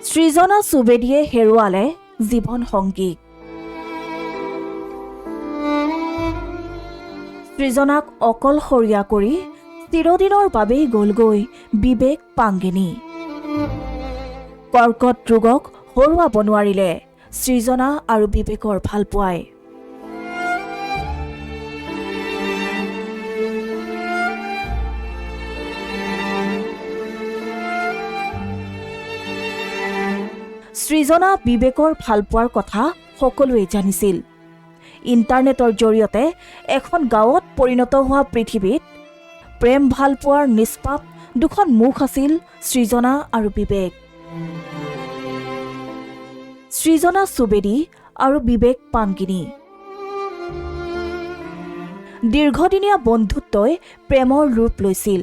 সৃজনা সুবেদীয়ে হেৰুৱালে জীৱন সংগীক। সৃজনাক অকলশৰীয়া কৰি চিৰদিনৰ বাবেই গ'লগৈ বিবেক পাংগিনী। কৰ্কট ৰোগক হৰুৱাব নোৱাৰিলে সৃজনা আৰু বিবেকৰ ভালপোৱাই। সৃজনা বিবেকৰ ভালপোৱাৰ কথা সকলোৱে জানিছিল। ইণ্টাৰনেটৰ জৰিয়তে এখন গাঁৱত পৰিণত হোৱা পৃথিৱীত প্ৰেম ভালপোৱাৰ নিষ্পাপ দুখন মুখ আছিল সৃজনা আৰু বিবেক। সৃজনা সুবেদী আৰু বিবেক পাংগিনী। দীৰ্ঘদিনীয়া বন্ধুত্বই প্ৰেমৰ ৰূপ লৈছিল।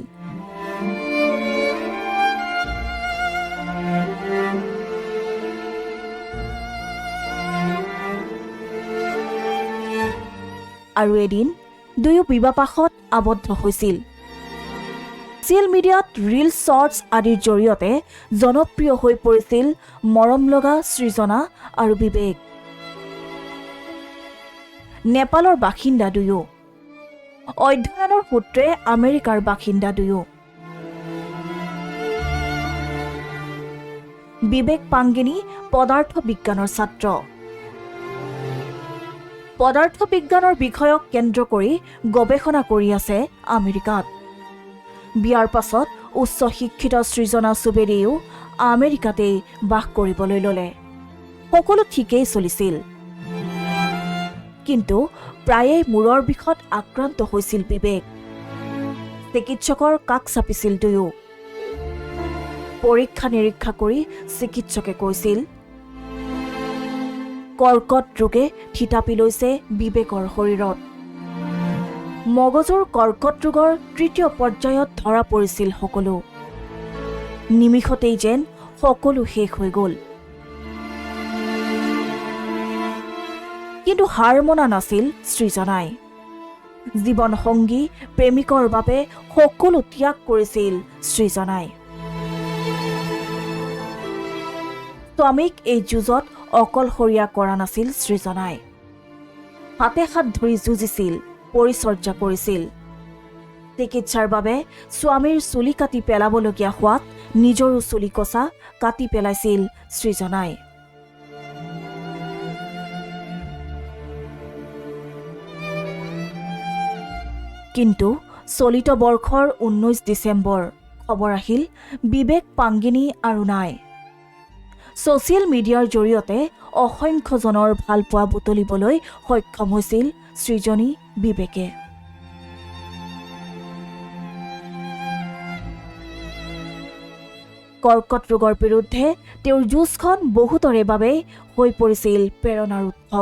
আৰু এদিন দুয়ো বিবাহপাশত আবদ্ধ হৈছিল। ছ'চিয়েল মিডিয়াত ৰীল শ্বৰ্টছ আদিৰ জৰিয়তে জনপ্ৰিয় হৈ পৰিছিল মৰম লগা সৃজনা আৰু বিবেক। নেপালৰ বাসিন্দা দুয়ো। অধ্যয়নৰ সূত্ৰে আমেৰিকাৰ বাসিন্দা দুয়ো। বিবেক পাংগিনী পদাৰ্থ বিজ্ঞানৰ ছাত্ৰ। পদাৰ্থ বিজ্ঞানৰ বিষয়ক কেন্দ্ৰ কৰি গৱেষণা কৰি আছে আমেৰিকাত। বিয়াৰ পাছত উচ্চ শিক্ষিত সৃজনা সুবেদীয়েও আমেৰিকাতেই বাস কৰিবলৈ ল'লে। সকলো ঠিকেই চলিছিল, কিন্তু প্ৰায়েই মূৰৰ বিষত আক্ৰান্ত হৈছিল বিবেক। চিকিৎসকৰ কাষ চাপিছিল দুয়ো। পৰীক্ষা নিৰীক্ষা কৰি চিকিৎসকে কৈছিল, কৰ্কট ৰোগে থিতাপি লৈছে বিবেকৰ শৰীৰত। মগজুৰ কৰ্কট ৰোগৰ তৃতীয় পৰ্যায়ত ধৰা পৰিছিল সকলো। নিমিষতেই যেন সকলো শেষ হৈ গ'ল। কিন্তু হাৰ মনা নাছিল সৃজনাই। জীৱন সংগী প্ৰেমিকৰ বাবে সকলো ত্যাগ কৰিছিল সৃজনাই। স্বামীক এই যুঁজত অকলশৰীয়া কৰা নাছিল সৃজনাই। হাতে হাত ধৰি যুঁজিছিল, পৰিচৰ্যা কৰিছিল। চিকিৎসাৰ বাবে স্বামীৰ চুলি কাটি পেলাবলগীয়া হোৱাত নিজৰো চুলি কচা কাটি পেলাইছিল সৃজনাই। কিন্তু চলিত বৰ্ষৰ 19 ডিচেম্বৰ খবৰ আহিল বিবেক পাংগিনী আৰু নাই। ছ'চিয়েল মিডিয়াৰ জৰিয়তে অসংখ্যজনৰ ভালপোৱা বুটলিবলৈ সক্ষম হৈছিল সৃজনী বিবেকে। কৰ্কট ৰোগৰ বিৰুদ্ধে তেওঁৰ যুঁজখন বহুতৰে বাবে হৈ পৰিছিল প্ৰেৰণাৰ উৎস।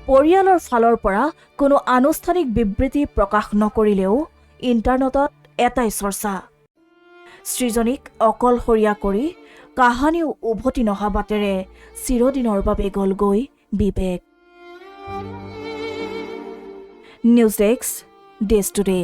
পৰিয়ালৰ ফালৰ পৰা কোনো আনুষ্ঠানিক বিবৃতি প্ৰকাশ নকৰিলেও ইণ্টাৰনেটত এটাই চৰ্চা, সৃজনীক অকলশৰীয়া কৰি কাহানিও উভতি নহা বাটেৰে চিৰদিনৰ বাবে গ'লগৈ বিবেক। নিউজ ডেস্ক, দেশ টুডে।